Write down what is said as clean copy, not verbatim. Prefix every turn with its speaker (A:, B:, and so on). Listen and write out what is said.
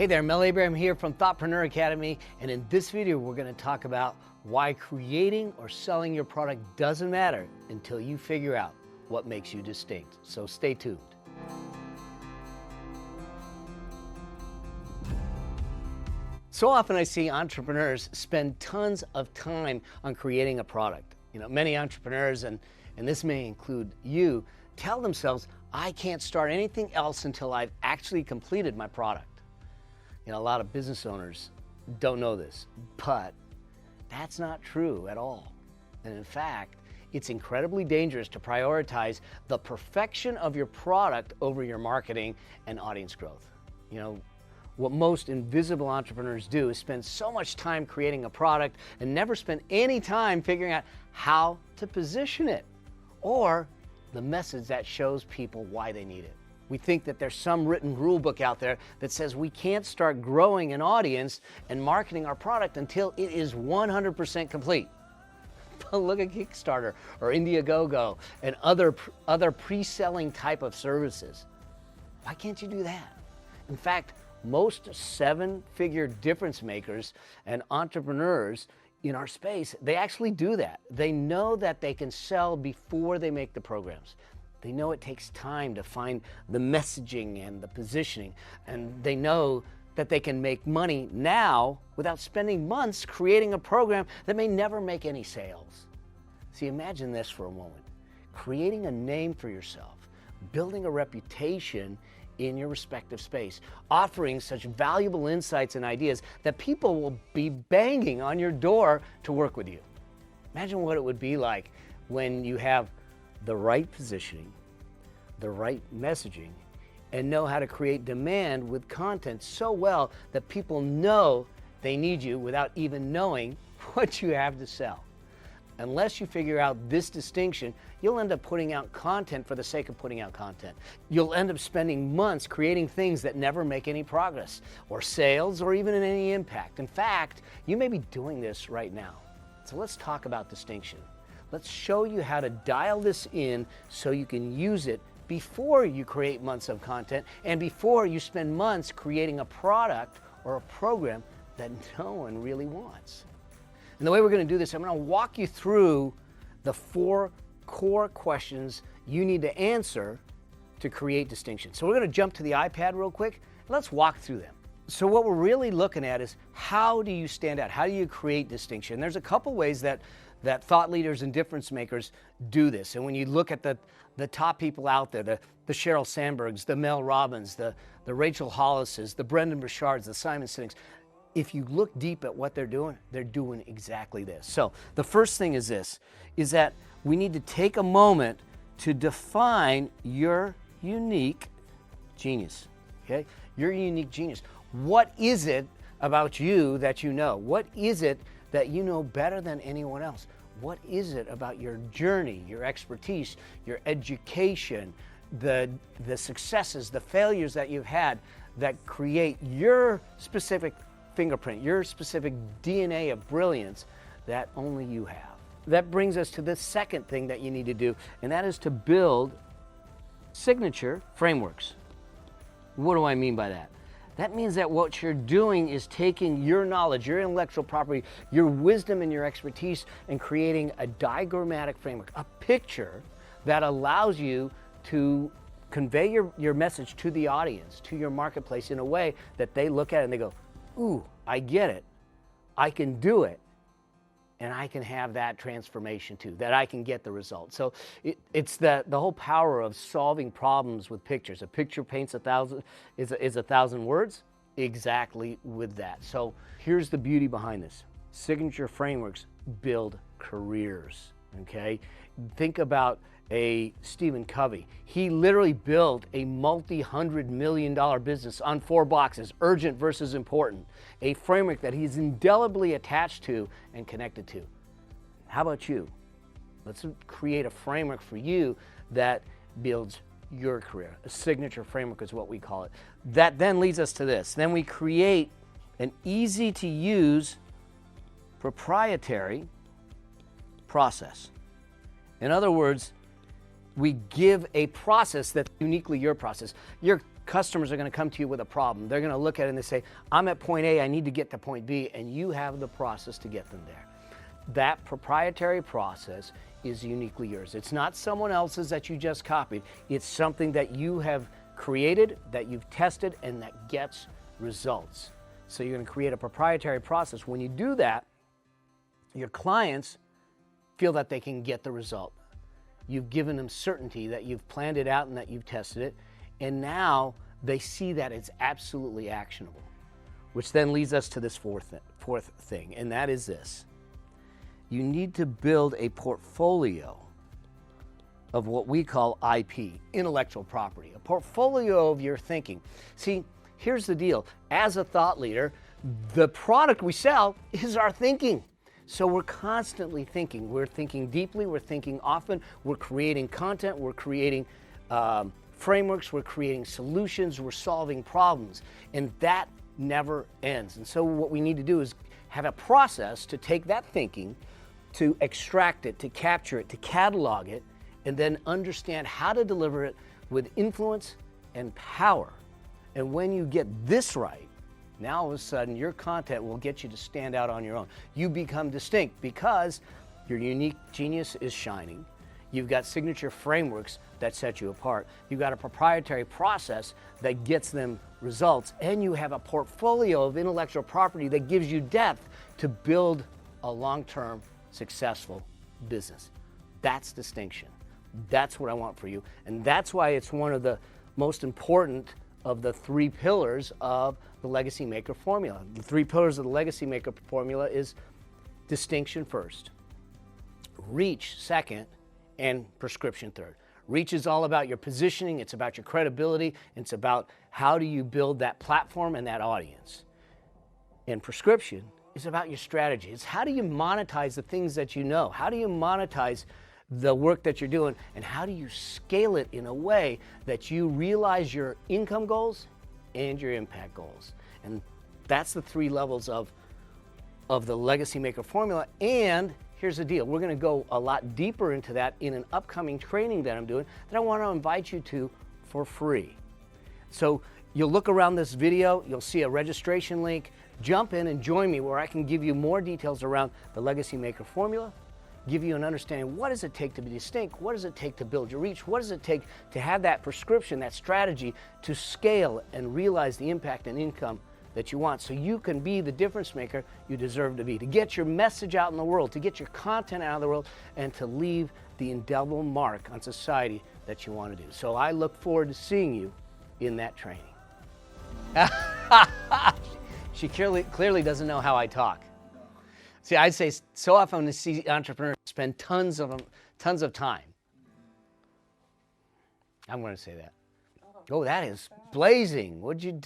A: Hey there, Mel Abraham here from Thoughtpreneur Academy, and in this video we're going to talk about why creating or selling your product doesn't matter until you figure out what makes you distinct. So stay tuned. So often I see entrepreneurs spend tons of time on creating a product. Many entrepreneurs, and this may include you, tell themselves, I can't start anything else until I've actually completed my product. A lot of business owners don't know this, but that's not true at all. And in fact, it's incredibly dangerous to prioritize the perfection of your product over your marketing and audience growth. What most invisible entrepreneurs do is spend so much time creating a product and never spend any time figuring out how to position it or the message that shows people why they need it. We think that there's some written rule book out there that says we can't start growing an audience and marketing our product until it is 100% complete. But look at Kickstarter or Indiegogo and other pre-selling type of services. Why can't you do that? In fact, most seven-figure difference makers and entrepreneurs in our space, they actually do that. They know that they can sell before they make the programs. They know it takes time to find the messaging and the positioning, and they know that they can make money now without spending months creating a program that may never make any sales. See, imagine this for a moment. Creating a name for yourself, building a reputation in your respective space, offering such valuable insights and ideas that people will be banging on your door to work with you. Imagine what it would be like when you have the right positioning, the right messaging, and know how to create demand with content so well that people know they need you without even knowing what you have to sell. Unless you figure out this distinction, you'll end up putting out content for the sake of putting out content. You'll end up spending months creating things that never make any progress, or sales, or even any impact. In fact, you may be doing this right now. So let's talk about distinction. Let's show you how to dial this in so you can use it before you create months of content and before you spend months creating a product or a program that no one really wants. And the way we're going to do this, I'm going to walk you through the 4 core questions you need to answer to create distinction. So we're going to jump to the iPad real quick. Let's walk through them. So what we're really looking at is, how do you stand out? How do you create distinction? There's a couple ways that thought leaders and difference makers do this. And when you look at the top people out there, the Sheryl Sandbergs, the Mel Robbins, the Rachel Hollises, the Brendan Burchards, the Simon Sineks, if you look deep at what they're doing exactly this. So the first thing is this, is that we need to take a moment to define your unique genius, okay? Your unique genius. What is it about you that you know? What is it that you know better than anyone else? What is it about your journey, your expertise, your education, the successes, the failures that you've had that create your specific fingerprint, your specific DNA of brilliance that only you have? That brings us to the second thing that you need to do, and that is to build signature frameworks. What do I mean by that? That means that what you're doing is taking your knowledge, your intellectual property, your wisdom and your expertise, and creating a diagrammatic framework, a picture that allows you to convey your message to the audience, to your marketplace, in a way that they look at it and they go, ooh, I get it, I can do it, and I can have that transformation too, that I can get the result. So it's the whole power of solving problems with pictures. A picture paints is 1,000 words, exactly with that. So here's the beauty behind this. Signature frameworks build careers, okay? Think about a Stephen Covey. He literally built a multi-$100-million business on 4 boxes: urgent versus important, a framework that he's indelibly attached to and connected to. How about you? Let's create a framework for you that builds your career. A signature framework is what we call it. That then leads us to this. Then we create an easy-to-use proprietary process. In other words, we give a process that's uniquely your process. Your customers are going to come to you with a problem. They're going to look at it and they say, I'm at point A, I need to get to point B, and you have the process to get them there. That proprietary process is uniquely yours. It's not someone else's that you just copied. It's something that you have created, that you've tested, and that gets results. So you're going to create a proprietary process. When you do that, your clients feel that they can get the result. You've given them certainty that you've planned it out and that you've tested it, and now they see that it's absolutely actionable, which then leads us to this fourth thing, and that is this. You need to build a portfolio of what we call IP, intellectual property, a portfolio of your thinking. See, here's the deal. As a thought leader, the product we sell is our thinking. So we're constantly thinking. We're thinking deeply, we're thinking often, we're creating content, we're creating frameworks, we're creating solutions, we're solving problems, and that never ends. And so what we need to do is have a process to take that thinking, to extract it, to capture it, to catalog it, and then understand how to deliver it with influence and power. And when you get this right, now all of a sudden your content will get you to stand out on your own. You become distinct because your unique genius is shining. You've got signature frameworks that set you apart. You've got a proprietary process that gets them results, and you have a portfolio of intellectual property that gives you depth to build a long-term successful business. That's distinction. That's what I want for you, and that's why it's one of the most important of the 3 pillars of the Legacy Maker formula. The 3 pillars of the Legacy Maker formula is distinction first, reach second, and prescription third. Reach is all about your positioning, it's about your credibility, it's about how do you build that platform and that audience. And prescription is about your strategy. It's how do you monetize the things that you know? How do you monetize the work that you're doing, and how do you scale it in a way that you realize your income goals and your impact goals? And that's the 3 levels of the Legacy Maker formula. And here's the deal. We're going to go a lot deeper into that in an upcoming training that I'm doing that I want to invite you to for free. So you'll look around this video, you'll see a registration link. Jump in and join me where I can give you more details around the Legacy Maker formula, give you an understanding what does it take to be distinct, what does it take to build your reach, what does it take to have that prescription, that strategy to scale and realize the impact and income that you want so you can be the difference maker you deserve to be, to get your message out in the world, to get your content out of the world, and to leave the indelible mark on society that you want to do. So I look forward to seeing you in that training. She clearly doesn't know how I talk. See, I'd say so often to see entrepreneurs spend tons of time. I'm going to say that. Oh, that is blazing. What'd you do?